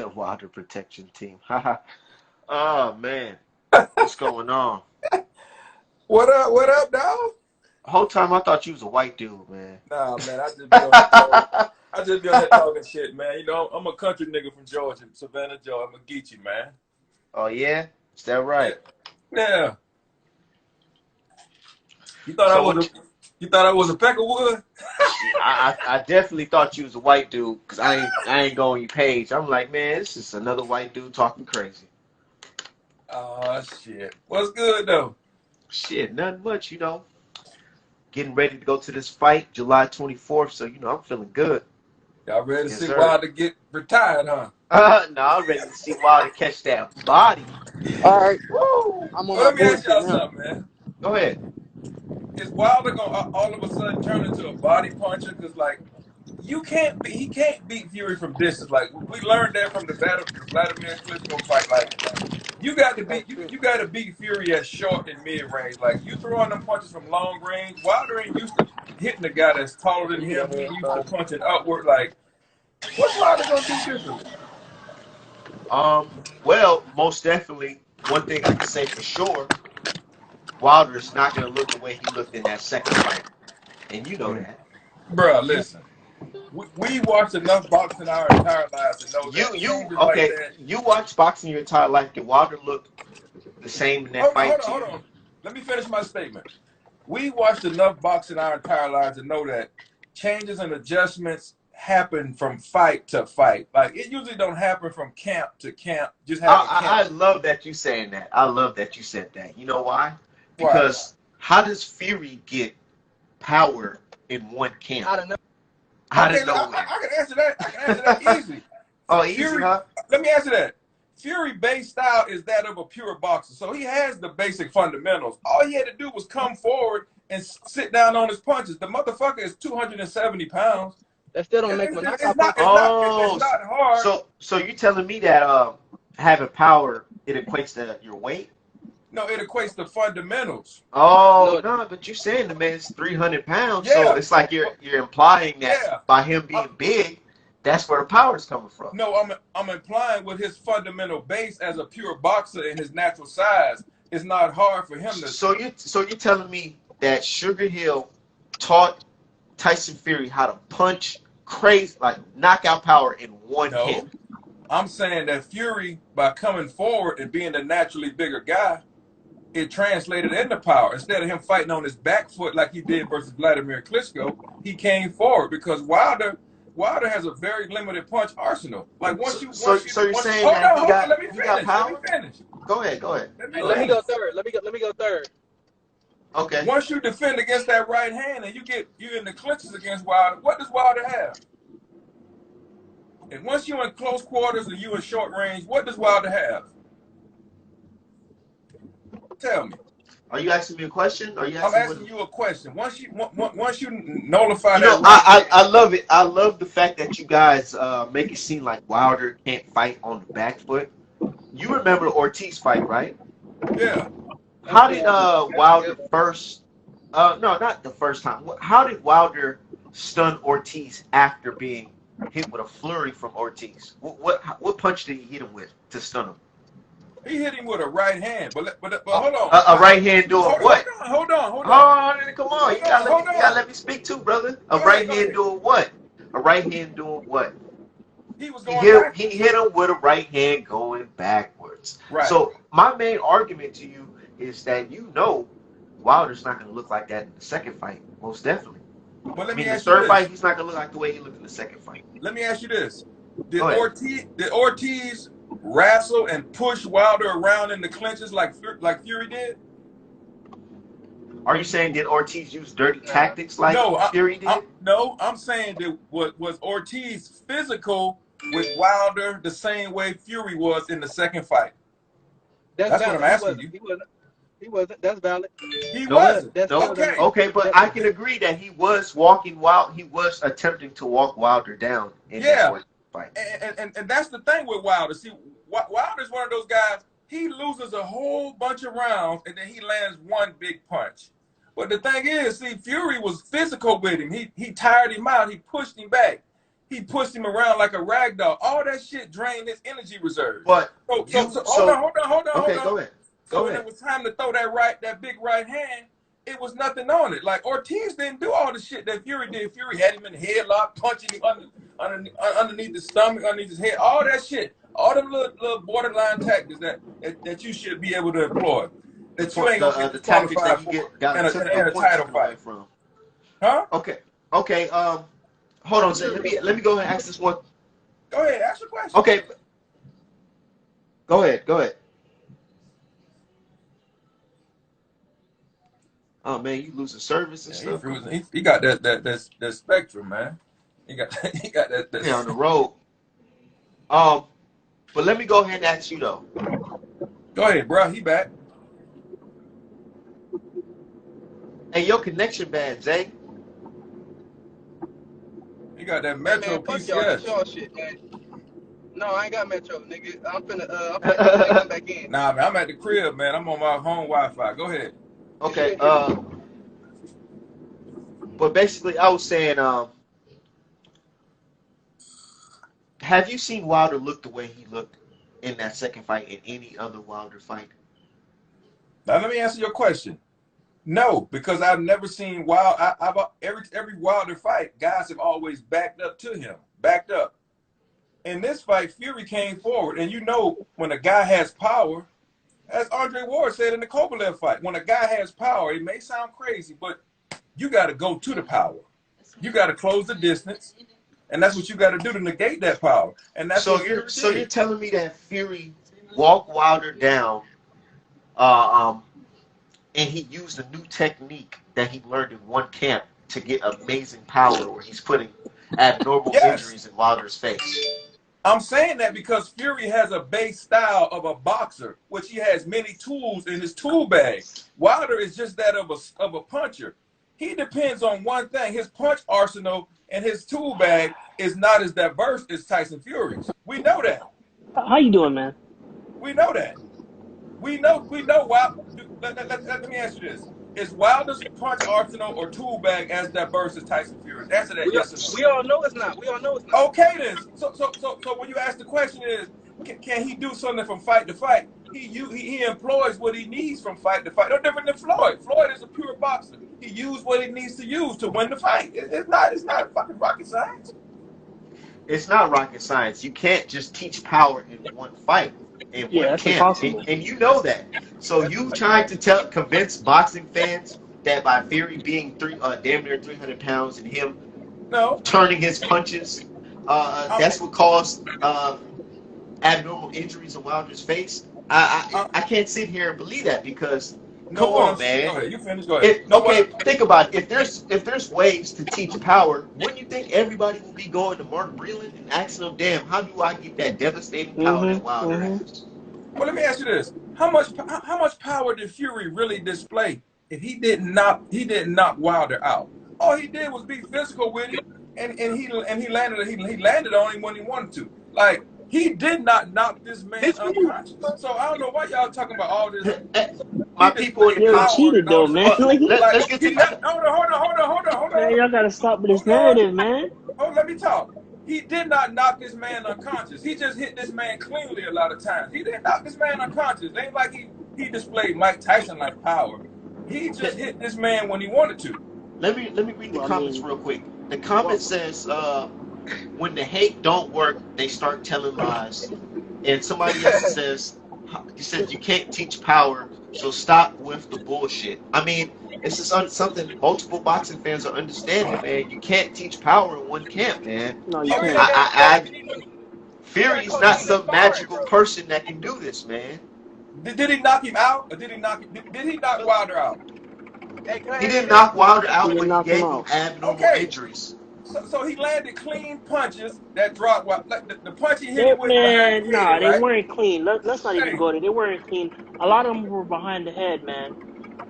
Wilder protection team. Haha. Oh man, what's going on? What up? What up, dog? Whole time I thought you was a white dude, man. Nah, man, I just be on that talk. I just be on that talking shit, man. You know, I'm a country nigga from Georgia, Savannah, Georgia. I'm a Geechee, man. Oh yeah, is that Yeah. right? Yeah. You thought I So was what? a you thought I was a Peckerwood? I definitely thought you was a white dude because I ain't go on your page. I'm like, man, this is another white dude talking crazy. Oh shit. What's good though? Shit, nothing much, Getting ready to go to this fight July 24th, so I'm feeling good. Y'all ready to Yes, see sir. Wilder get retired, huh? No, I'm ready to see Wilder catch that body. All right, Woo! I'm on Well, my let me ask bullshit y'all now. something, man. Go ahead. Is Wilder gonna all of a sudden turn into a body puncher? Because like he can't beat Fury from distance. Like we learned that from the Vladimir Klitschko fight. Like That's true. you got to beat Fury at short and mid range. Like you throwing them punches from long range. Wilder ain't used to hitting the guy that's taller than You got him. He me, ain't used to punching upward. Like what's Wilder gonna do differently? Well, most definitely, one thing I can say for sure, Wilder is not going to look the way he looked in that second fight, and you know that. Bruh, You, listen. We watched enough boxing our entire lives to know that changes like okay. that. You watch boxing your entire life. Did Wilder look the same in that fight to Hold you? on. Let me finish my statement. We watched enough boxing our entire lives to know that changes and adjustments happen from fight to fight. Like it usually don't happen from camp to camp. Just having camp. I love that you saying that. I love that you said that. You know why? Why? Because how does Fury get power in one camp? I don't know. Out Okay, of nowhere. I can answer that. I can answer that easily. Oh, easy, Fury. huh? Let me answer that. Fury base style is that of a pure boxer, so he has the basic fundamentals. All he had to do was come forward and sit down on his punches. The motherfucker is 270 pounds. That still don't make my It's knockout not. puncher. It's Oh, not hard. so you telling me that having power it equates to your weight? No, it equates to fundamentals. Oh No, no, but you're saying the man's 300 pounds, so Yeah, it's like you're implying that yeah. by him I, being big, that's where the power's coming from. no, I'm implying with his fundamental base as a pure boxer and his natural size, it's not hard for him to. So you're telling me that Sugar Hill taught Tyson Fury how to punch crazy like knockout power in one hit. No, I'm saying that Fury, by coming forward and being the naturally bigger guy, it translated into power. Instead of him fighting on his back foot like he did versus Vladimir Klitschko, he came forward because Wilder has a very limited punch arsenal. Like So you're once you saying that hold on, he got let me power? finish. Go ahead, go ahead, Let me hey, go let me ahead. go finish. third. Let me go third. Okay. Once you defend against that right hand and you in the clinches against Wilder, what does Wilder have? And once you're in close quarters and you in short range, what does Wilder have? Tell me. Are you asking me a question? Or are you I'm asking what? asking you a question. Once you nullify You know, that right I hand, love it. I love the fact that you guys make it seem like Wilder can't fight on the back foot. You remember the Ortiz fight, right? yeah. That's How the did one. Wilder first? No, not the first time. How did Wilder stun Ortiz after being hit with a flurry from Ortiz? What punch did he hit him with to stun him? He hit him with a right hand, but A, hold on. a right hand doing what? Hold on. Oh, come on! Hold You gotta on. let me speak too, brother. A Go ahead, right go hand ahead. doing what? A right hand doing what? He was He going hit back. he hit him with a right hand going backwards. Right. So my main argument to you is that Wilder's not going to look like that in the second fight, most definitely. But I let me mean, the ask you third this. fight he's not going to look like the way he looked in the second fight. Let me ask you this. Go ahead. Did Ortiz wrestle and push Wilder around in the clinches like Fury did? Are you saying did Ortiz use dirty tactics like No, Fury did? I'm saying that was Ortiz physical with Wilder the same way Fury was in the second fight. That's That's what I'm valid. He asking wasn't. you. He wasn't. He wasn't. That's valid. He Nope. wasn't. That's Nope. still Okay. doesn't. Okay, but That, I can agree that he was walking wild. He was attempting to walk Wilder down in that Yeah. Ortiz fight. And that's the thing with Wilder. See, Wilder's one of those guys, he loses a whole bunch of rounds and then he lands one big punch. But the thing is, see, Fury was physical with him. He tired him out. He pushed him back. he pushed him around like a rag doll. All that shit drained his energy reserve. But So so hold on. okay, go ahead. So when it was time to throw that big right hand, it was nothing on it. Like Ortiz didn't do all the shit that Fury did. Fury had him in the headlock, punching him underneath the stomach, underneath his head, all that shit. All them little borderline tactics that you should be able to employ. That you ain't gonna get the tactics that disqualified you for get got in a title fight. from. Huh? Okay. Hold on. So let me go ahead and ask this one. Go ahead, ask your question. Okay. Go ahead. Oh man, you losing service and stuff. He got that spectrum, man. He got that. Yeah, on the road. But let me go ahead and ask you though. Go ahead, bro. He back. Hey, your connection bad, Zay. You got that Metro man, fuck PCS. y'all shit, man. No, I ain't got Metro, nigga. I'm finna come back in. Nah, man, I'm at the crib, man. I'm on my home Wi-Fi. Go ahead. Okay. But basically, I was saying, have you seen Wilder look the way he looked in that second fight in any other Wilder fight? Now let me answer your question. No, because I've never seen every Wilder fight, guys have always backed up to him, backed up. In this fight, Fury came forward, and you know when a guy has power, as Andre Ward said in the Kovalev fight, when a guy has power, it may sound crazy, but you got to go to the power. You got to close the distance, and that's what you got to do to negate that power. And that's what Fury did. So you're telling me that Fury walked Wilder down, and he used a new technique that he learned in one camp to get amazing power, where he's putting abnormal injuries in Wilder's face. I'm saying that because Fury has a base style of a boxer, which he has many tools in his tool bag. Wilder is just that of a puncher. He depends on one thing. His punch arsenal and his tool bag is not as diverse as Tyson Fury's. We know that. How you doing, man? We know that. We know Wilder. Let me ask you this. Is Wilder's punch arsenal or tool bag as diverse as Tyson Fury's? Answer that yes or no. We all know it's not. Okay then. So when you ask the question is, can he do something from fight to fight? He employs what he needs from fight to fight. No different than Floyd. Floyd is a pure boxer. He used what he needs to use to win the fight. It's not fucking rocket science. It's not rocket science. You can't just teach power in one fight. That's impossible. And you know that. So you trying to convince boxing fans that by Fury being damn near 300 pounds and him turning his punches, that's what caused abnormal injuries in Wilder's face. I can't sit here and believe that because come on, man. Go ahead. You finish. Go ahead. Think about it. If there's ways to teach power, wouldn't you think everybody would be going to Mark Breland and asking him, "Damn, how do I get that devastating power that Wilder has?" Well, let me ask you this: How much power did Fury really display if he didn't knock Wilder out? All he did was be physical with him, and he landed on him when he wanted to. Like he did not knock this man unconscious. So I don't know why y'all talking about all this. My people in the comments cheated though, man. Let's get to that. Hold on. Man, y'all gotta stop with this narrative, man. Let me talk. He did not knock this man unconscious. He just hit this man cleanly a lot of times. He didn't knock this man unconscious. It ain't like he displayed Mike Tyson like power. He just hit this man when he wanted to. Let me read the comments real quick. The comment says, when the hate don't work, they start telling lies. And somebody else says, you can't teach power, so stop with the bullshit. I mean, it's just something multiple boxing fans are understanding, man. You can't teach power in one camp, man. No, you can't. Fury's not some magical person that can do this, man. Did he knock him out, or did he knock Wilder out? He didn't knock Wilder out, but he gave him abnormal injuries. So he landed clean punches that dropped. Like the punch he hit with. Man, they weren't clean. Let's not even go there. They weren't clean. A lot of them were behind the head, man.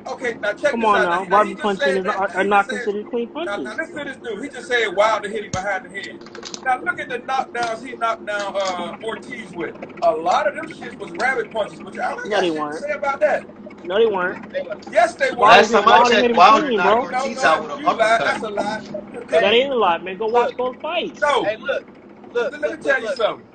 Okay, now check Come this on out. now, Bobby punches are not considered clean punches. Now listen to this dude. He just said Wilder hit him behind the head. Now look at the knockdowns he knocked down Ortiz with. A lot of them shits was rabbit punches, but I don't got shit to say about that. No, they weren't. They were. Yes, they were. Last time I Wilder hit checked, him Wilder clean, knocked bro. Ortiz out with an You lied. That's uppercut. a lie. That ain't a lot, man. Go watch Look. both fights. No. Hey, look. Let me tell you something.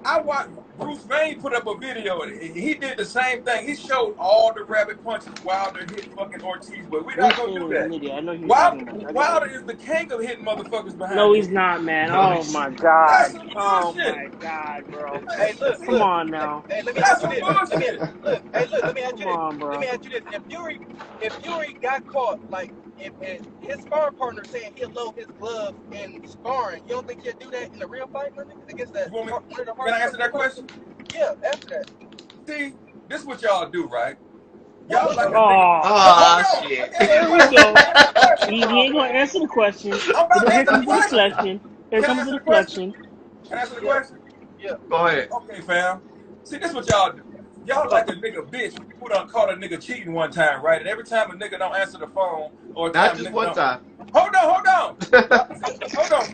I watched Bruce Wayne put up a video and he did the same thing. He showed all the rabbit punches Wilder hit fucking Ortiz, but we're not gonna do that. I know you're talking about. Wilder is the king of hitting motherfuckers behind. No, him. he's not, man. No, Oh he's- my god. That's some Oh bullshit. my god, bro. Hey, look. Come on now. Hey, let me That's ask you some this. bullshit. Let me ask you Come on, bro. Let me ask you this. If Fury got caught, like, if his sparring partner saying he'll load his gloves in sparring, you don't think he'll do that in a real fight, man? Against that? You want me- Can I answer that question? Yeah, answer that. See, this is what y'all do, right? Y'all like a nigga. Oh, Hold on. shit. There we go. He ain't gonna answer the question. I'm about to Here answer the comes the question. deflection. Here Can I comes answer the the question? deflection. Can I answer the question? Go ahead. Okay, fam. See, this is what y'all do. Y'all like a nigga bitch who done caught a nigga cheating one time, right? And every time a nigga don't answer the phone or Not just one time. Hold on. Hold on.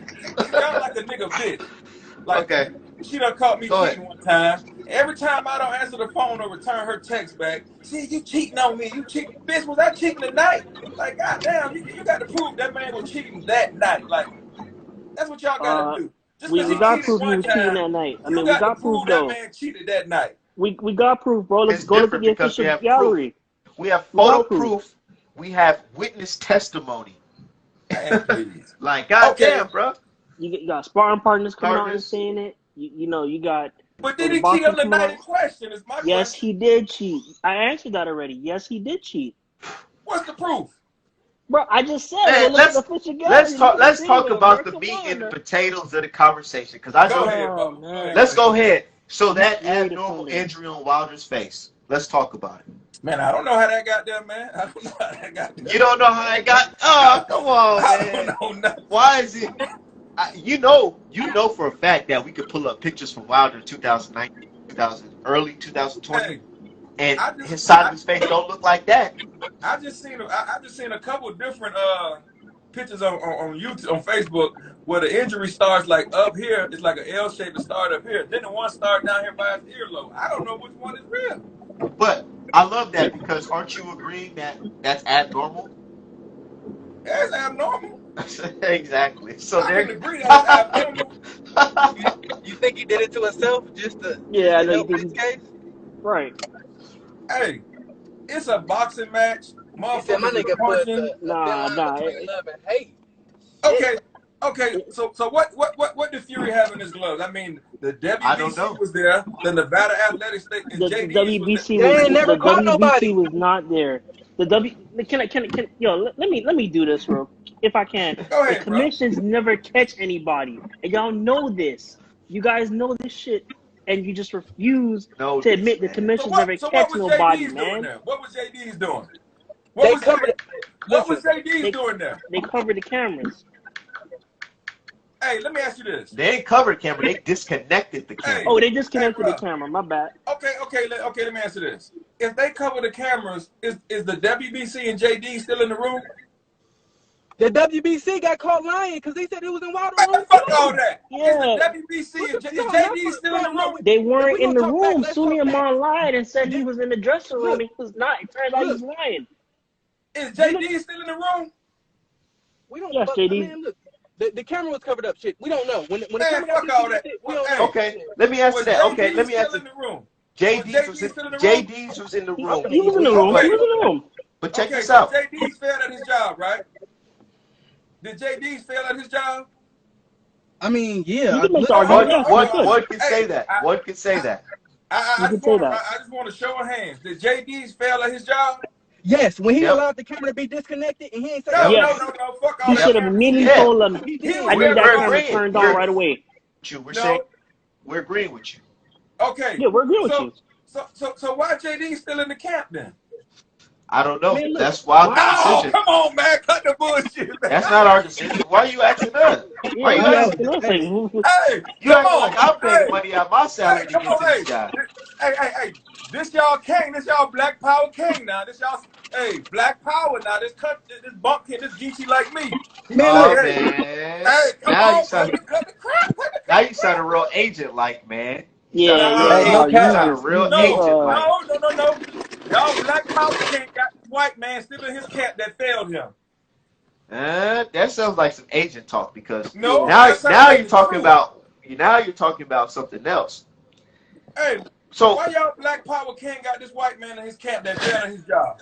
Y'all like a nigga bitch. Like, Okay. she done caught me Go cheating one time. Every time I don't answer the phone or return her text back, see, you cheating on me. You cheating. Bitch, was I cheating tonight? Like, goddamn, you got to prove that man was cheating that night. Like, that's what y'all got to do. Just We because he got cheated proof he one was cheating time, that night. I you mean, we got to got proof prove that though. man cheated that night. We got proof, bro. Let's It's go look at different the because we official have gallery. We have We got photo proof. proof. We have witness testimony. Man, please. Like, goddamn, Okay. bro. You got sparring partners coming out and Partners. saying it. You know, you got. But Well, did the he cheat boxing on the coming night out. in question? Is my Yes, question. he did cheat. I answered that already. Yes, he did cheat. What's the proof? Bro, I just said, Man, go look at the official gallery. Let's talk. Look at Let's the talk video, about bro. the Come meat on and the now. potatoes of the conversation. Because I Go know. ahead, Oh, bro. man. Let's go ahead. So that Way to abnormal come in. injury on Wilder's face. Let's talk about it. Man, I don't know how that got there, man. I don't know how that got there. You don't know how it got. Oh, come on, I man. don't know nothing. Why is it? You know for a fact that we could pull up pictures from Wilder in 2019, early 2020, Hey, and I just- his side of his face don't look like that. I just seen a couple of different pictures on YouTube, on Facebook, where the injury starts like up here. It's like an L shape to start up here. Then the one start down here by his earlobe. I don't know which one is real. But I love that because aren't you agreeing that that's abnormal? That's abnormal. Exactly. So I there. can agree that's abnormal. You think he did it to himself just to Yeah, I know help you his didn't. case? Right. Hey, it's a boxing match. He said my Motherfuckers is nigga put punching. a thin Nah. line between love and hate. Okay. So what did Fury have in his gloves? I mean, the I don't know. WBC was there, the Nevada Athletic State, and The JD WBC They was ain't never the caught nobody. WBC was not there. The let me do this, bro. If I can. Go The ahead, bro. commissions never catch anybody, and y'all know this. You guys know this shit, and you just refuse No, to admit the man. commissions So never what catch was nobody, JD's doing man. there? What was JD's doing? They What was covered it. What was Listen, JD's doing there? They cover the cameras. Hey, let me ask you this. They ain't covered camera. They disconnected the camera. Hey. Oh, they disconnected Hey, the bro. camera. My bad. Okay. Let me answer this. If they cover the cameras, is the WBC and JD still in the room? the WBC got caught lying because they said it was in Wilder Man, room fuck too. all that. Yeah. Is the WBC and is JD still in the room? They weren't we in the gonna talk room. facts, let's Sunni talk Aman lied and said he Look, was in the dressing room. look, He was not. It turned out he was lying. Is JD still in the room? We don't. Yes, fuck, JD. Man, look, the camera was covered up. Shit, we don't know. When the Man, camera got fuck all that. disconnected, we don't know. Okay, let me answer Was that. Okay, JD let me still answer. in the room? JD's was still in the room? JD's was in the room. He was in the room. He was in the room. But check Okay, this so out. JD's failed at his job, right? Did JD's fail at his job? I mean, yeah. You can make the Hold argument. on, Yes, hold you on. could. One can say Hey, that. I- One can say that. I You just can say want that. I just want to show of hands. Did JD's fail at his job? Yes, when he Yep. allowed the camera to be disconnected and he ain't say No, Yes. no. Fuck all He that. should have immediately Yeah. told them, He He did. was I need that We're camera agreeing. turned on We're- right away. We're No. saying we're agreeing with you. Okay. Yeah, we're agreeing with so, you. So why JD still in the camp then? I don't know. Man, look. That's Wilder's Oh, decision. come on, man. Cut the bullshit, man. That's not our decision. Why are you asking us? Yeah, Why you you asking? asking us like, who- Hey, You come acting on. like I'm paying Hey, money out my salary hey, to come get on, to hey. this guy. Hey. This y'all king. This y'all Black Power king now. This y'all, hey, Black Power now. This bumpkin, this geeky like me. Man, Oh look. man. Hey, come Now on. you sound Cut the crap. now you sound a real agent like, man. yeah, Hey, no You cap. sound a real you, agent like. No. Y'all black power can't got this white man still in his camp that failed him. That sounds like some agent talk because No, now that sounds now like you're the talking truth. about something else. Hey, So why y'all black power can't got this white man in his camp that failed in his job?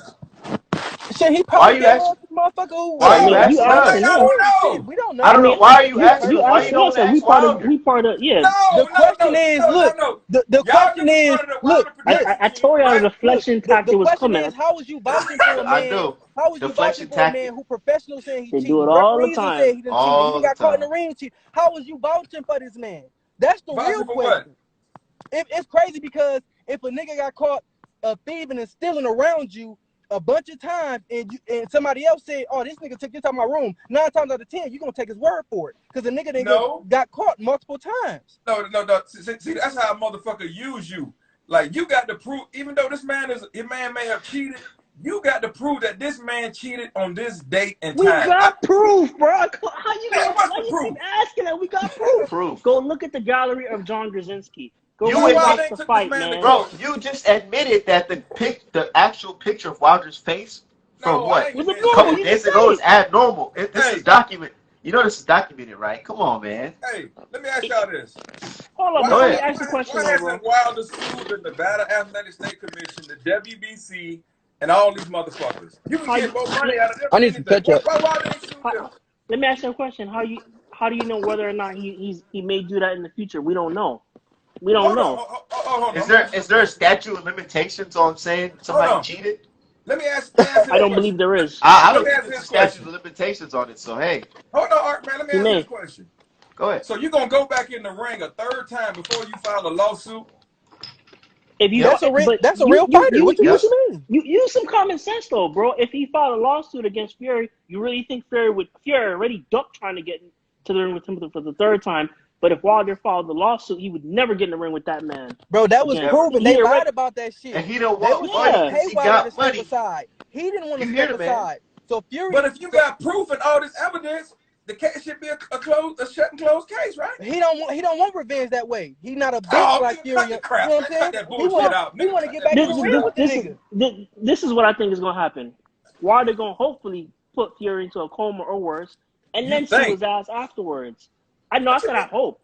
Shit, he why probably you dead asking? ass motherfucker who Why I you mean, got you asking caught. asking Nigga, I us? him. don't Shit, know. we don't I know. I don't know. mean, Why are you You asking you us? personally Why you know. asking don't us, and ask we part of Wilder? we part of yeah. The question is, look, No. the Y'all question just is, part of the look, Wilder look, production I team, told y'all right? the look. deflection The tactic was question coming. is, how was you vouching for a I man? do. How was you vouching Deflection for a tactic man who professional saying he They do cheating? it all the Referees done said time. he done cheated. He done All the got caught in time. the ring cheating. How was you vouching for this man? That's the real Vouching for what? question. It's crazy because if a nigga got caught thieving and stealing around you a bunch of times and somebody else said, oh, this nigga took this out of my room, 9 times out of 10, you're going to take his word for it because the nigga No. got caught multiple times. No. See, that's how a motherfucker use you. Like, you got to prove, even though this man may have cheated, you got to prove that this man cheated on this date and We time. got proof, bro. How you Man, gonna? what's Why the you proof? keep asking that? We got proof. Proof. Go look at the gallery of John Krasinski. Go You Why admit, Wilder rewatch ain't the took this fight, man to man. bro. court? You just admitted that the actual picture of Wilder's face from No, I what ain't Was it admitting a that. normal? couple You days just said ago is it. abnormal. This is Hey, documented. You know this is documented, right? Come on, man. hey, let me ask y'all this. Hold on, Why, Go before you ahead. why, ask the why, question, why though, hasn't bro. Wilder sued the Nevada Athletic State Commission, the WBC, and all these motherfuckers? You can How you? get more money out of them I than need some anything. ketchup. Why Wilder ain't sued them? Let me ask you a question. How do you know whether or not he may do that in the future? We don't know. We don't Hold on, know. hold on. Is I'm gonna there ask you is a there a question. statute of limitations on saying Hold somebody on. cheated? Let me ask you I this don't believe question. there is. I Let don't me think ask you there's a this statute question. of limitations on it. So hey, Hold on, Art, man. Let me He ask you this may. question. go ahead. So you're gonna go back in the ring a third time before you file a lawsuit? If you Yep. don't, but That's a you real you fighter. you What Yep. you use mean? you use some common sense though, bro. If he filed a lawsuit against Fury, you really think Fury already ducked trying to get to the ring with him for the third time? But if Wilder filed the lawsuit, he would never get in the ring with that man Bro, that was again. Never. proven. They He lied already, about that And shit. he don't They want was trying to money yeah. pay because he Wilder to got step money. aside. He didn't want to You hear step the man? aside. So But Fury, if you got proof and all this evidence, the case should be a shut and closed case, right? he don't want revenge that way. He not a bitch Oh, like nigga, cut Fury. the You crap. know what Man, I'm cut saying? that bullshit out. He Nigga, wanna cut get that back in This the bullshit ring out. with the nigga. this is what I think is gonna happen. Wilder gonna hopefully put Fury into a coma or worse, and You then sue think? his ass afterwards. I know. I What you said I mean? hope.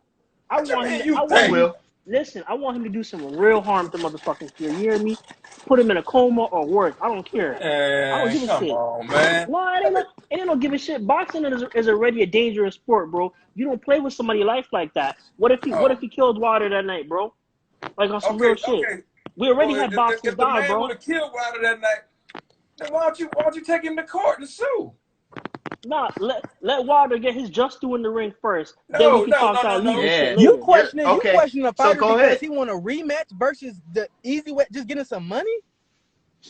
I What you want him mean to. you I He want think? him. will. Listen, I want him to do some real harm to motherfucking Fury. You hear me? Put him in a coma or worse. I don't care. I don't Man, give a come shit. on, man. No, it ain't no give a shit. Boxing is already a dangerous sport, bro. You don't play with somebody's life like that. What if Oh, he killed Wilder that night, bro? Like on some real shit. okay. We already Well, had boxers if the die, man would bro. have killed Wilder that night, then why don't you take him to court and sue? Nah, let Wilder get his just due in the ring first. Then we No, can no, talk no, no, that legal no. shit Yeah. You later. questioning Okay. a So fighter go because ahead. he want a rematch versus the easy way, just getting some money?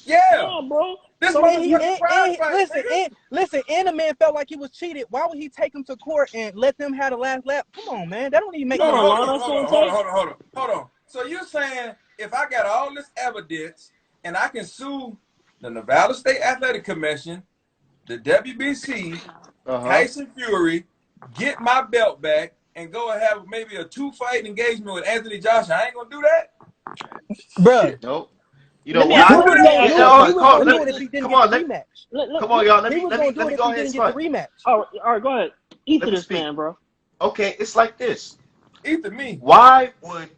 Yeah, No, bro. this So And he motherfucking prize fight, nigga. listen, and the man felt like he was cheated. Why would he take him to court and let them have the last lap? Come on, man. That don't even make you So no want a hold lot on, sense. on hold on, saying hold on, take? hold on, hold on, hold on. So you're saying if I got all this evidence and I can sue the Nevada State Athletic Commission, the WBC, Uh-huh. Tyson Fury, get my belt back, and go and have maybe a 2-fight engagement with Anthony Joshua, I ain't gonna do that? Bruh, Shit, nope. You know Let me You he why? gonna do was let me that? gonna ask do you a it. He question. was Come gonna on, do it if he didn't come get the on, rematch. come on, y'all. He was gonna do Let it me if go he ahead and didn't get the spot. rematch. All right, go ahead. Eat Let to me this speak. man, bro. Okay, it's like this. Either me. Why would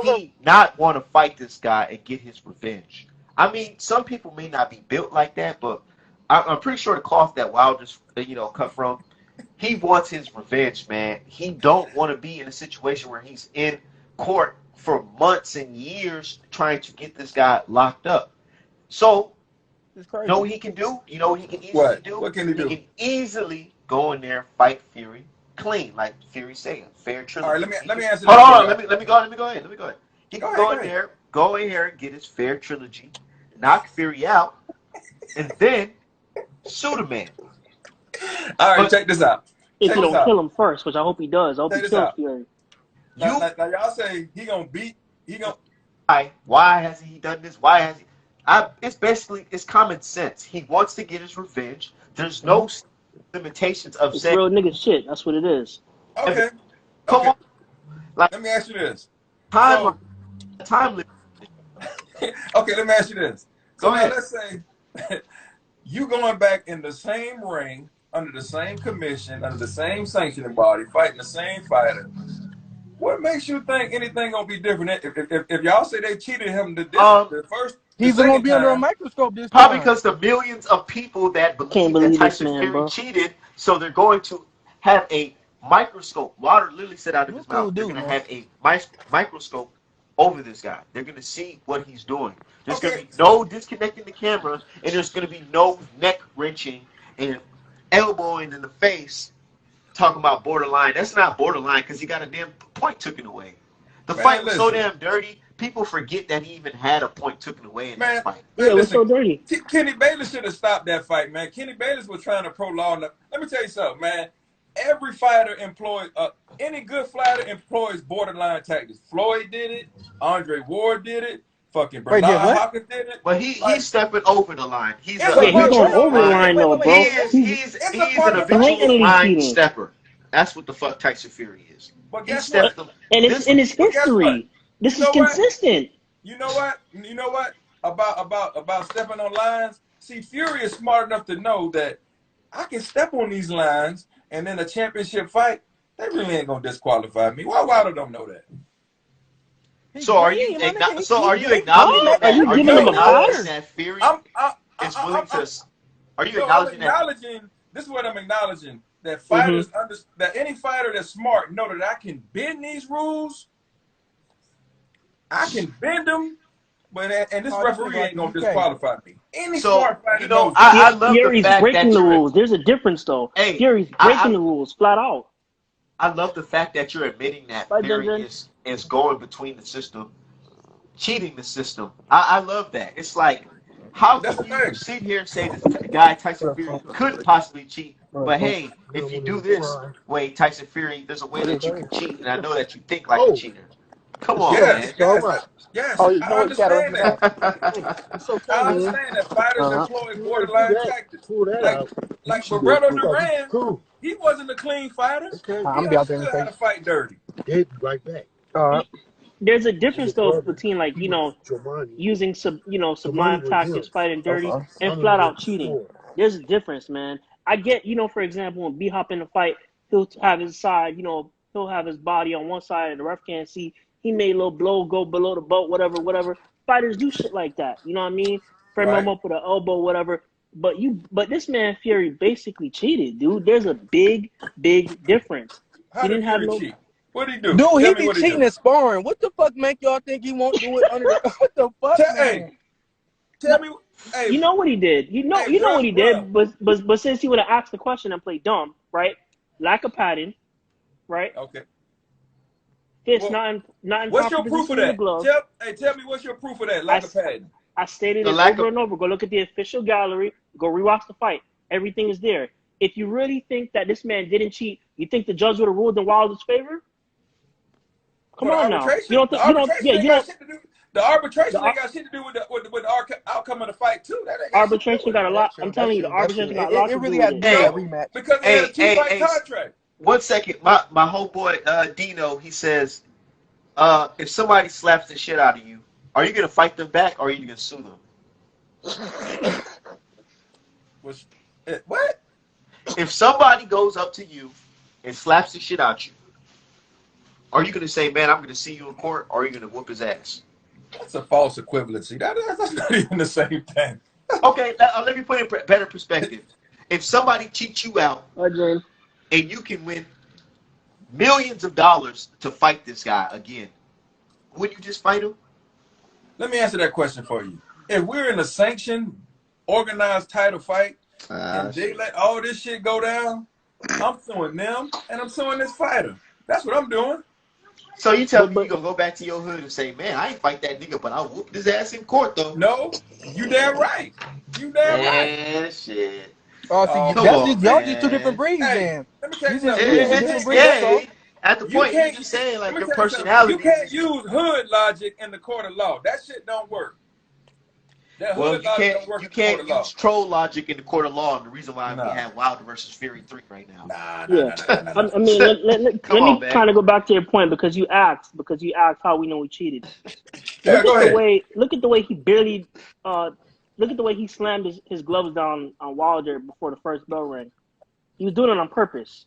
he not want to fight this guy and get his revenge? I mean, some people may not be built like that, but I'm pretty sure the cloth that Wilder's cut from, he wants his revenge, man. He don't want to be in a situation where he's in court for months and years trying to get this guy locked up. So, It's you know crazy. what he can do? You know what he can easily What? do? What can he He do? can easily go in there, fight Fury clean, like Fury saying, fair All right, trilogy. let me answer Hold this for on, you. let me go ahead. He can go Go in ahead. there, and get his fair trilogy, knock Fury out, and then sue the man. All right, But check this out. If Check he this don't out. kill him first, which I hope he does. I hope he Check this kills out. Fury. you Now y'all say he gonna beat. He gonna. why has he done this? Why has he? It's common sense. He wants to get his revenge. There's no limitations of It's saying, real nigga shit. That's what it is. Okay. come Okay. on, like Let me ask you this. time So, time limit. okay, let me ask you this. So Go now ahead. let's say you going back in the same ring, under the same commission, under the same sanctioning body, fighting the same fighter. What makes you think anything gonna be different? If y'all say they cheated him the Um, He's gonna second be under a time, microscope this Probably time. because the millions of people that Can't believe that believe this Tyson man, Fury bro. cheated, so they're going to have a microscope. Wilder literally said out of You a his cool mouth, they're dude, going to man. have a microscope over this guy. They're going to see what he's doing. There's going to okay, be no disconnecting the camera, and there's going to be no neck wrenching and elbowing in the face. Talking about borderline, that's not borderline because he got a damn point taken away. The fight man, was so listen, damn dirty, people forget that he even had a point taken away in that man, fight. Yeah, man, it was so listen. dirty. Kenny Bayless should have stopped that fight, man. Kenny Bayless was trying to prolong. Let me tell you something, man. Every fighter employs, any good fighter employs borderline tactics. Floyd did it. Andre Ward did it. Fucking Wait, did Bernard what? Hopkins did it. But Like, he's stepping over the line. He's it's a a Yeah, he's part. going Wait, habitual wait, over the wait, line. line, wait, though, wait, He bro. wait, is wait. he's It's a he's part an of the fight. habitual Blatantly line cheating. stepper. That's what the fuck Tyson Fury is. But He guess what? stepped them. And it's This in his But guess what? history. This You is know what? consistent. You know what? You know what? About stepping on lines. See, Fury is smart enough to know that I can step on these lines, and in a championship fight, they really ain't gonna disqualify me. Why Wilder don't know that? He so are you green, my nigga. so are you He acknowledging Huh? Are that? you Are giving you him a acknowledging pass? that Fury I'm, is willing to? Are you no, I'm acknowledging that? acknowledging. This is what I'm acknowledging. That Mm-hmm. fighters that any fighter that's smart know that I can bend these rules. I can bend them, but and this Oh, this referee nigga like ain't the gonna UK. disqualify me. Any So smart fighter you know, knows that. I love the Fury's fact breaking that the you're. rules. There's a difference, though. Hey, Fury's breaking the rules, flat out. I love the fact that you're admitting that Right, Fury Dun-Dun? is going between the system, cheating the system. I love that. It's like, how That's the can you thing. sit here and say this guy Tyson Fury could possibly cheat, but hey, if you do this way, Tyson Fury, there's a way that you can cheat, and I know that you think like a cheater. Come on, Yes, man. yes. Oh, you know I what? You gotta understand run that. it back. It's okay, I man. understand that fighters Uh-huh. employ borderline tactics. Like Roberto Duran, he wasn't a clean fighter. I'm He gonna be out there in understood a how to fight dirty. All right. There's a difference, though, between, like, using sublime tactics, fighting dirty, Okay. and flat out cheating. There's a difference, man. I get, for example, when B Hop in the fight, he'll have his side, he'll have his body on one side and the ref can't see. He made a little blow go below the belt, whatever. Fighters do shit like that. You know what I mean? Frame him Right. up with an elbow, whatever. But this man Fury basically cheated, dude. There's a big difference. How He did didn't have Fury no. cheat? What did he do? Dude, Tell he me be what he cheating do. and sparring. What the fuck make y'all think he won't do it under the what the fuck, Hey, man? tell me. Hey, You know what he did. You know what he did. But since he would have asked the question and played dumb, right? Lack of padding, right? Okay. Fist Well, not in what's proper your proof of position in the that? glove. Tell me what's your proof of that? Lack of padding. I stated The it lack over of and over. Go look at the official gallery. Go rewatch the fight. Everything is there. If you really think that this man didn't cheat, you think the judge would have ruled in Wilder's favor? Come For the on now. arbitration? You don't think? The You don't. arbitration Yeah. ain't You got don't. shit to do. The arbitration The ain't got shit to do with the outcome of the fight too. That ain't got shit to do arbitration with got it. a lot. I'm telling you, the arbitration got a lot It to do really with had to it. do with that Hey, rematch. Because they had a 2-fight contract. 1 second. My homeboy Dino, he says, if somebody slaps the shit out of you, are you gonna fight them back or are you gonna sue them? What? If somebody goes up to you and slaps the shit out you, are you gonna say, man, I'm gonna see you in court, or are you gonna whoop his ass? That's a false equivalency. That's not even the same thing. Okay, let me put it in better perspective. If somebody cheats you out James. and you can win millions of dollars to fight this guy again, would you just fight him? Let me answer that question for you. If we're in a sanctioned, organized title fight, and they let all this shit go down, I'm suing them and I'm suing this fighter. That's what I'm doing. So you tell me you gonna go back to your hood and say, man, I ain't fight that nigga, but I whooped his ass in court though. No, you damn right. You damn right. Man, shit. Oh, see, Oh, y'all just two different breeds, Hey, then. let me tell you You just- something. Yeah, different breeds, that's all. At the You point you're can't- just saying like Let me your tell you something. personality. You can't use hood logic in the court of law. That shit don't work. That Well, hood you logic can't don't work in the use court of law. troll logic in the court of law, and the reason why Nah. we have Wilder versus Fury 3 right now. Nah. I mean, let Come me on, man. kind of go back to your point because you asked how we know he cheated. Yeah, go ahead. Look at the way he barely look at the way he slammed his gloves down on Wilder before the first bell rang. He was doing it on purpose.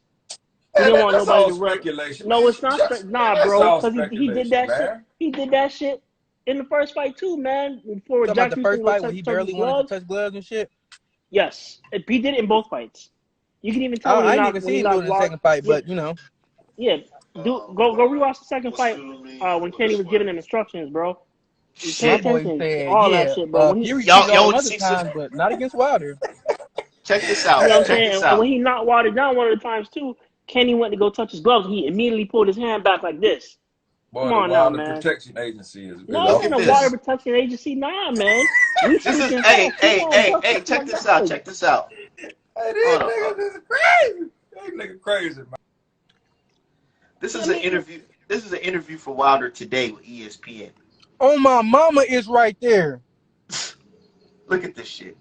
He didn't want That's nobody all to run. speculation, No, man. it's not. Nah, That's bro, all because he did speculation, that shit. man. He did that shit in the first fight too, man. Before Talking about the Jackson first go fight when he touch his barely wanted to gloves. touch gloves and shit. Yes, he did it in both fights. You can even tell when he I didn't knocked even see him do it in the Wilder. second fight, Yeah, but you know. yeah. Go rewatch the second fight when Kenny was giving him instructions, bro. You pay My Shit. boy attention, said, all that yeah, shit, bro. When he, Fury Y'all cheated on want him to other see some? times, but not against Wilder. Check this you know out. what I'm Check saying, this and out. when he knocked Wilder down one of the times too, Kenny went to go touch his gloves. He immediately pulled his hand back like this. Boy, Come the on now, Wilder man. Protection Agency is No, Look it off ain't at a the water this. chain. protection agency. Nah, man. We This is speaking hey facts. Come hey on, hey bro. hey. Stop Check like this that. out. Check this out. Hey, Hold these on. niggas is crazy. These niggas crazy, man. This I is an mean, interview. This is an interview for Wilder today with ESPN. Oh, my mama is right there. Look at this shit.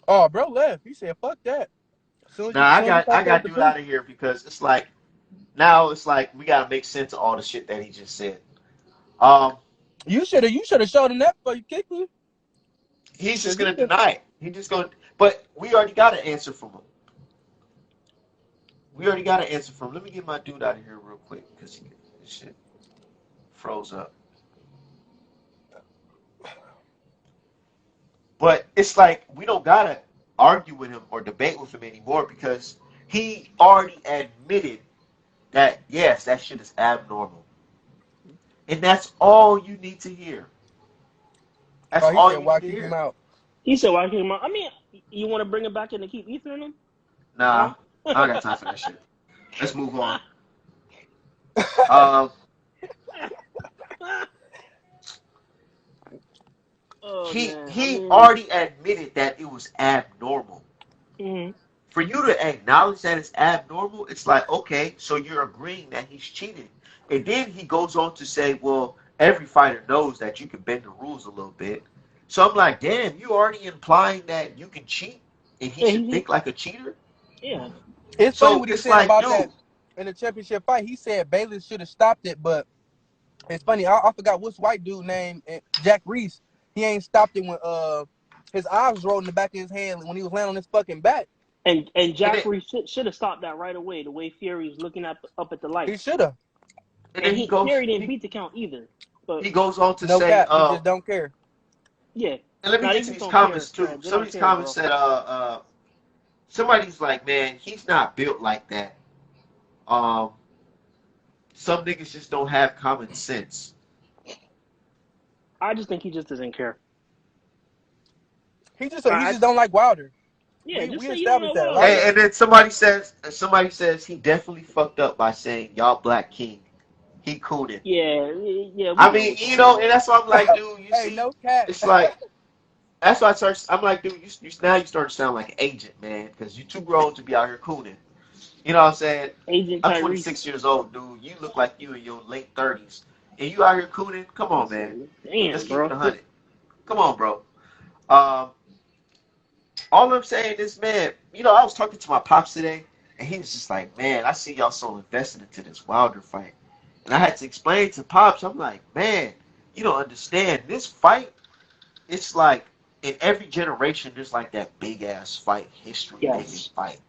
Oh, bro left. He said, fuck that. Now Soon as you I talk about got the dude truth. out of here because it's like now it's like we gotta make sense of all the shit that he just said. Um, You should have showed him that before you kicked me. he's just Cause he gonna could. deny it. He just gonna. But we already got an answer from him. We already got an answer from him. Let me get my dude out of here real quick because this shit froze up. But it's like we don't gotta argue with him or debate with him anymore because he already admitted that yes, that shit is abnormal, and that's all you need to hear. That's Oh, he all said, you need why to kick him hear. out? he said, "Why came out?" I mean, you want to bring him back in to keep Ether in him? Nah, Huh? I don't got time for that shit. Let's move on. Um, Oh he man, I he mean, already admitted that it was abnormal. mhm. For you to acknowledge that it's abnormal, it's like okay, so you're agreeing that he's cheating, and then he goes on to say, well, every fighter knows that you can bend the rules a little bit. So I'm like, damn, you already implying that you can cheat, and he yeah, should think like a cheater. yeah. It's funny So what he it's said like, about that dude, in the championship fight. He said Bayless should have stopped it, but it's funny. I forgot what's white dude name, Jack Reese. He ain't stopped it when his eyes was rolling in the back of his hand when he was laying on his fucking back. And and then Jackery should have stopped that right away. The way Fury was looking up at the He lights, should have. and and then he Fury didn't beat the count either. But he goes on to No say, cap. He just don't care. yeah, and let me no, they get to just these don't care, comments too. Fred. They Some of don't these care, comments bro. said, somebody's like, man, he's not built like that. Um, some niggas just don't have common sense. I just think he just doesn't care. He I just don't like Wilder. yeah, We just we say you don't established know that. Wilder. Like And then somebody says he definitely fucked up by saying y'all Black King. He cooning. Yeah, yeah, we I know mean, what you that know, is. and that's why I'm like, dude, you hey, see, no cap. it's like that's why I start. I'm like, dude, you now you start to sound like an agent, man, because you too grown to be out here cooning. You know what I'm saying? Agent I'm Tyrese. 26 years old, dude. You look like you in your late 30s, and you out here cooning. Come on, man. Let's Damn, keep it bro. 100. Come on, bro. Um, all I'm saying is, man, you know, I was talking to my pops today, and he was just like, man, I see y'all so invested into this Wilder fight. And I had to explain to pops, I'm like, man, you don't understand. This fight, it's like in every generation, there's like that big ass fight, history making Yes, fight.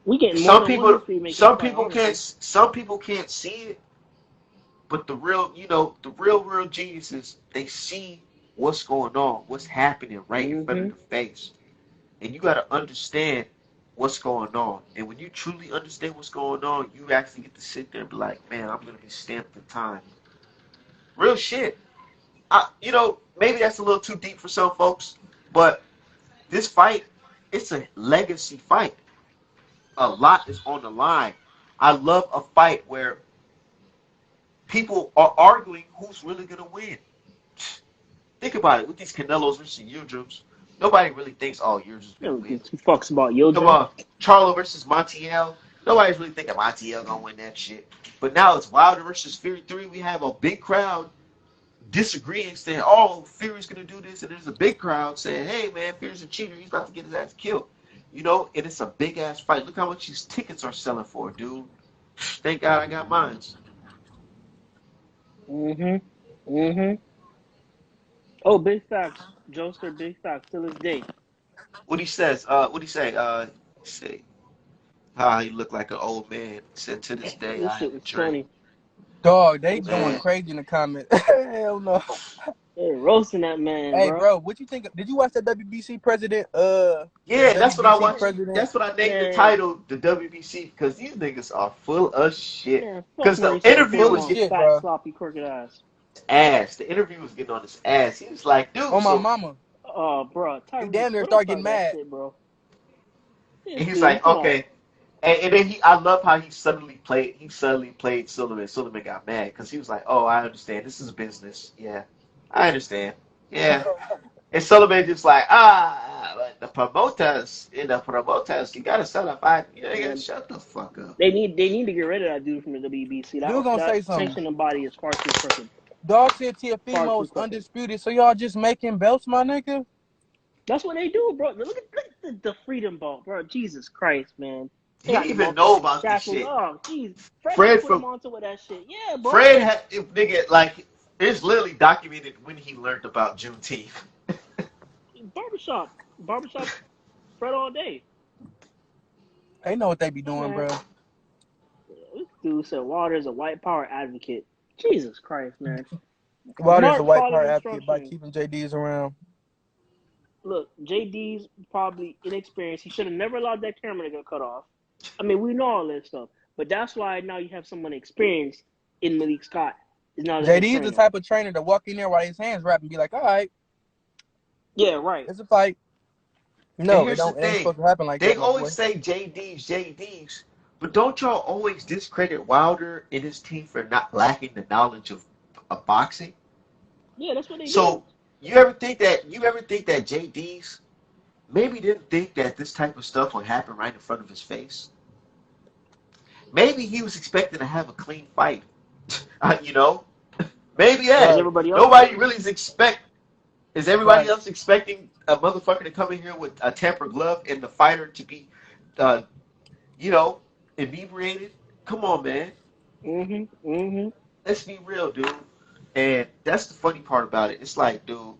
we getting more than one history making fight, honestly. Some people can't see it, but the real, you know, the real geniuses, they see what's going on, what's happening right in front of Hmm. their face. And you got to understand what's going on. And when you truly understand what's going on, you actually get to sit there and be like, man, I'm going to be stamped for time. Real shit. You know, maybe that's a little too deep for some folks, but this fight, it's a legacy fight. A lot is on the line. I love a fight where people are arguing who's really going to win. Think about it. With these Canelos versus Yildirim's, nobody really thinks, oh, Yildirim's You going to know, win. two fucks about Come Yildirim. on, Charlo versus Montiel. Nobody's really thinking Montiel gonna win that shit. But now it's Wilder versus Fury 3. We have a big crowd disagreeing, saying, "Oh, Fury's gonna do this," and there's a big crowd saying, "Hey, man, Fury's a cheater. He's about to get his ass killed." You know, and it's a big ass fight. Look how much these tickets are selling for, dude. Thank God I got mines. Hmm. Hmm. Oh, big facts. Joester, big facts to this day. What he says, what he say? Say how he looked like an old man. He said to this day This I shit have a was dream. funny. Dog, they This going shit, Man, crazy in the comments. Hell no. they're roasting that man, Hey, bro. bro, what you think? Did you watch that WBC president? The yeah, that's what I WBC watched. president. That's what I named the Man, title, the WBC, because these niggas are full of shit. man, fuck Because the Maurice interview Full Hurricane of was on getting shit, fat, bro. sloppy, crooked ass. ass. The interview was getting on his ass. He was like, dude, On my so mama. Oh, bro, He Tyrese, damn near bro, don't start getting start that mad. shit, bro. This and he's dude, like, come on. okay. And then I love how he suddenly played Sullivan. Sullivan got mad because he was like, oh, I understand. This is business. Yeah, I understand. Yeah. And Sullivan just like, but the promoters, you gotta sell a fight. You know, you gotta Man, shut the fuck up. they need to get rid of that dude from the WBC. That Dude gonna that say something. sanctioning body is far too crooked. Dog said Far Tiafimo too is crooked. undisputed, so y'all just making belts, my nigga? That's what they do, bro. Look at the freedom belt, bro. Jesus Christ, man. They He got didn't the even know motherfucking about this shackles. shit. Oh, jeez. Fred had Fred put him from onto with that shit. Yeah, bro. Fred had nigga like it's literally documented when he learned about Juneteenth. Barbershop. Fred all day, They know what they be doing, man. bro. This dude said Walter's a white power advocate. Jesus Christ, man. Wilder's a Mark white followed power advocate by instructions. keeping JDs around. Look, JD's probably inexperienced. He should have never allowed that camera to get cut off. I mean, we know all this stuff, but that's why now you have someone experienced in Malik Scott is now the head JD is the trainer. type of trainer to walk in there while his hands wrap and be like, all right, Yeah, right. it's a fight. And No, here's the it ain't thing. supposed to happen like They that, my always boy. say JDs, but don't y'all always discredit Wilder and his team for not lacking the knowledge of boxing? Yeah, that's what they do. So you ever think that JDs maybe didn't think that this type of stuff would happen right in front of his face? Maybe he was expecting to have a clean fight. you know? Maybe As that. Right, everybody else Nobody was. really is everybody right. else expecting a motherfucker to come in here with a tempered glove and the fighter to be uh, you know, inebriated? Come on, man. Mm-hmm. Let's be real, dude. And that's the funny part about it. It's like, dude,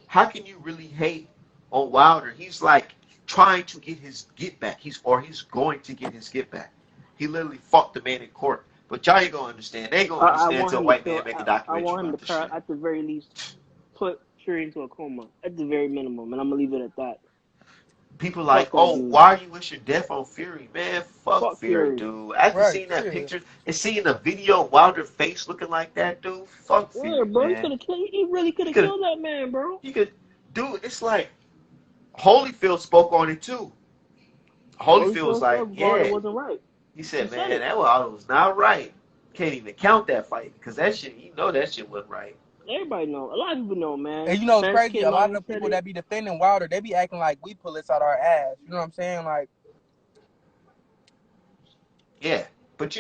how can you really hate on Wilder? He's like trying to get his get back. He's going to get his get back. He literally fought the man in court. But y'all ain't gonna understand. They ain't gonna I understand want until a him to white kill. man make a I documentary want him to, about this shit. at the very least, put Fury into a coma at the very minimum, and I'm gonna leave it at that. People like, Fuck that oh, dude. why are you wish your death on Fury? Man, fuck Fuck Fury, Fury. dude. After Right, seeing that shit. picture and seeing the video of Wilder face looking like that, dude, fuck Yeah, Fury, bro. He man. could have killed. He really could He have could, killed that man, bro. he could, dude. It's like Holyfield spoke on it too. Holyfield's Holyfield like, said Wilder yeah. wasn't right. He He said, said man, it. that was not right. Can't even count that fight because that shit, that shit wasn't right. Everybody know. A lot of people know, man. And you know, it's Spence crazy. A came lot out of and the said people it. that be defending Wilder, they be acting like we pull this out our ass. You know what I'm saying? Like, Yeah, but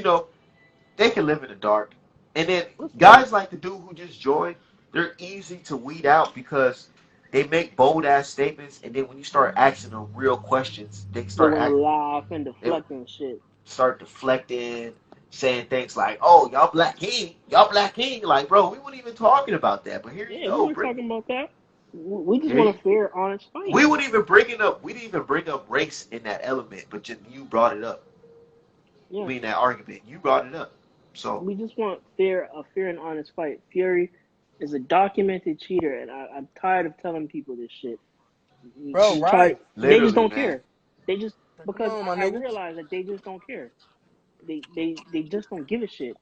they can live in the dark. And then Listen, guys like the dude who just joined, they're easy to weed out because they make bold ass statements, and then when you start asking them real questions, they want to laugh and they deflect and shit. start deflecting, saying things like, "Oh, y'all black king." Like, bro, we weren't even talking about that, but here you Yeah, we go, were bring talking about that. We just here want you. a fair, honest fight. We wouldn't even bring it up. We didn't even bring up race in that element, but you brought it up. I Yeah, mean that argument, you brought it up. So we just want a fair and honest fight. Fury is a documented cheater, and I'm tired of telling people this shit. bro, You try, right. they just literally, don't man. care. They just Come because on, my I niggas. realize that they just don't care. They just don't give a shit.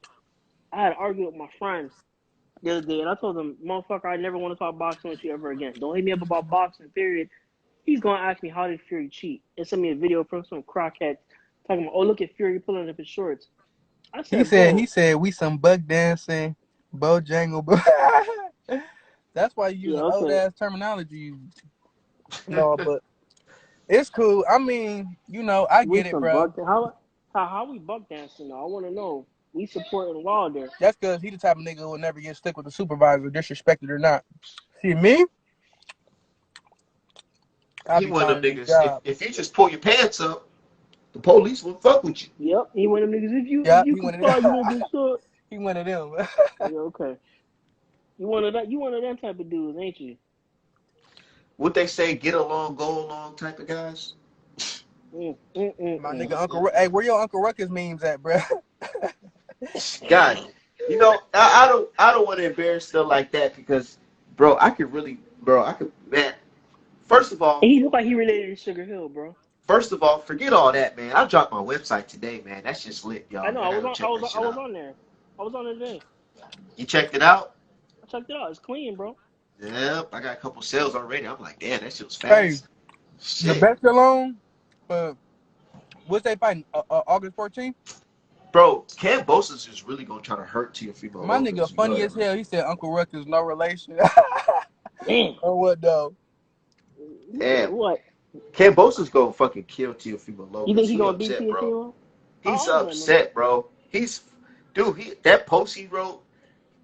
I had to argue with my friend the other day, and I told him, "Motherfucker, I never want to talk boxing with you ever again. Don't hit me up about boxing. Period." He's gonna ask me how did Fury cheat, and send me a video from some crackhead talking about, "Oh, look at Fury pulling up his shorts." I He said, said, he "Bro, said, we some bug dancing, Bojangle. That's why you yeah, using old okay, ass terminology. No, but it's cool. I mean, I we get it, some bro. buck. How we buck dancing? Now I want to know. We supporting Wilder. That's because he the type of nigga who will never get stuck with the supervisor, disrespected or not. See me? I He be one of them finding these niggas. If jobs. if you just pull your pants up, the police will fuck with you. Yep, he one of them niggas. If Yep, you he one of comply, you won't them. get shot. He one of them. Yeah, okay. You one of that. You one of them type of dudes, ain't you? what they say, get along, go along type of guys. My nigga Uncle, hey, where your Uncle Ruckus memes at, bro? God, I don't want to embarrass stuff like that because, bro, I could, man. First of all, He looked like he related to Sugar Hill, bro. forget all that, man. I dropped my website today, man. That's just lit, I y'all. know. Y'all gotta go check that I shit was out. on there. I was on it today. You checked it out? I checked it out. It's clean, bro. Yep, I got a couple sales already. I'm like, damn, that shit was Hey, fast. the Shit. best alone, what's they fighting? August 14th? Bro, Cambos is just really gonna try to hurt to your female My nigga Lopez. You know funny that, as right? hell. He said Uncle Ruckus no relation. Damn. Or what though? Damn. What? Cambos is gonna fucking kill Teofimo You think Lopez. he He gonna beat upset, bro. TFO? He's I don't blame him. upset, bro. That post he wrote,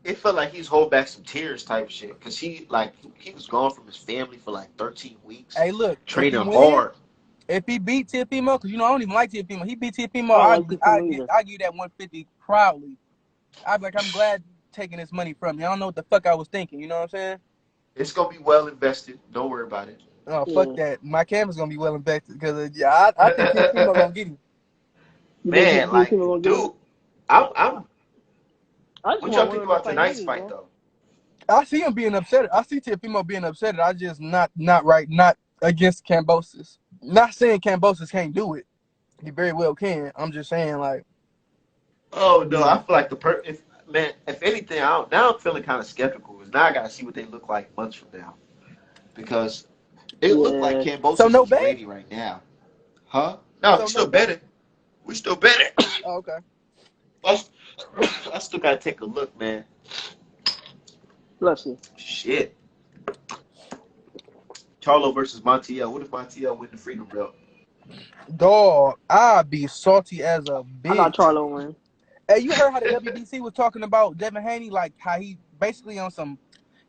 it felt like he's holding back some tears type shit. Cause he was gone from his family for like 13 weeks, Hey, look, if he training win, hard. if he beat Teofimo, because you know I don't even like Teofimo. He beat Teofimo, I don't like TFO either. I give you that 150 proudly. I'd be like, I'm glad taking this money from you. I don't know what the fuck I was thinking. You know what I'm saying? It's gonna be well invested. Don't worry about it. Oh fuck Yeah. that. My camera's gonna be well invested because I think Teofimo gonna get him. You think Man, TFO like, gonna get him? dude, I'm. I just What y'all want think one of them to about fight tonight's Haney, fight, bro. though? I see him being upset. I see Teofimo being upset. I just not right, not against Cambosis. Not saying Cambosis can't do it. He very well can. I'm just saying like, Oh no, I yeah. feel like if anything, now I'm feeling kind of skeptical because now I gotta see what they look like months from now because it looked like Yeah. So Cambosis no was bet. ready right now, huh? No, So we no still bet. betting. We still betting. Oh, okay. I, I still gotta take a look, man. Bless you. Shit, Charlo versus Montiel. What if Montiel win the Freedom Belt? Dog, I be salty as a I got bitch. Charlo winning. Hey, you heard how the WBC was talking about Devin Haney, like how he basically on some.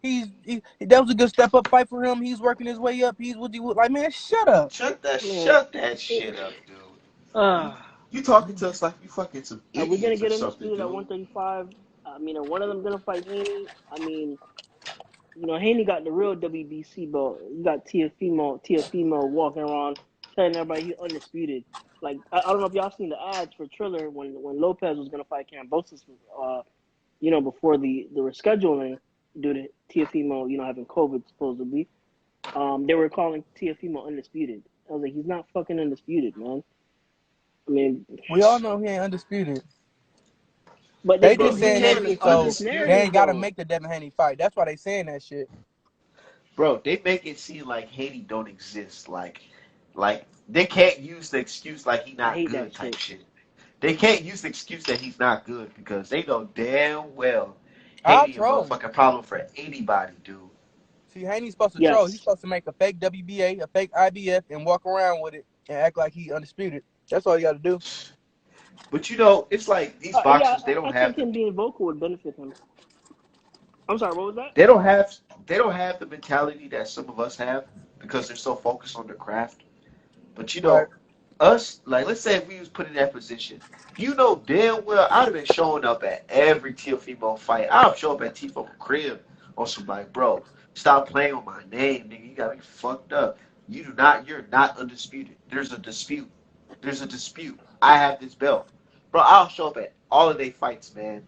That was a good step up fight for him. He's working his way up. He's what he would like, man. Shut up. Man. Shut that shit up, dude. Uh, You talking to us like you fucking some are we gonna idiots or get something, undisputed at dude. 135? I mean, are one of them gonna fight Haney? I mean, Haney got the real WBC belt. You got Tiafimo walking around telling everybody he's undisputed. Like I don't know if y'all seen the ads for Triller when Lopez was gonna fight Cambosis, before the rescheduling due to Tiafimo, having COVID supposedly. They were calling Tiafimo undisputed. I was like, he's not fucking undisputed, man. I mean, We all know he ain't undisputed. but They Bro, just he's he saying leaning that can't on be shit so this they undisputed. narrative ain't gotta though. make the Devin Haney fight. That's why they saying that shit. Bro, they make it seem like Haiti don't exist. Like they can't use the excuse like he I not hate that good type shit. shit. They can't use the excuse that he's not good because they know damn well I'll Haiti a troll. motherfucking problem for anybody, dude. See, Haney's supposed to troll. He's Yes. supposed to make a fake WBA, a fake IBF, and walk around with it and act like he undisputed. That's all you got to do. But it's like these Yeah, boxers, they I don't think have him being vocal would benefit him. I'm sorry, what was that? they don't have they don't have the mentality that some of us have because they're so focused on their craft. But Right. us, like let's say if we was put in that position, damn well I'd have been showing up at every Teofimo fight. I'd show up at Tifo crib on some like, bro, stop playing with my name, nigga. You got me fucked up. You're not undisputed. There's a dispute. There's a dispute. I have this belt. Bro, I'll show up at all of their fights, man.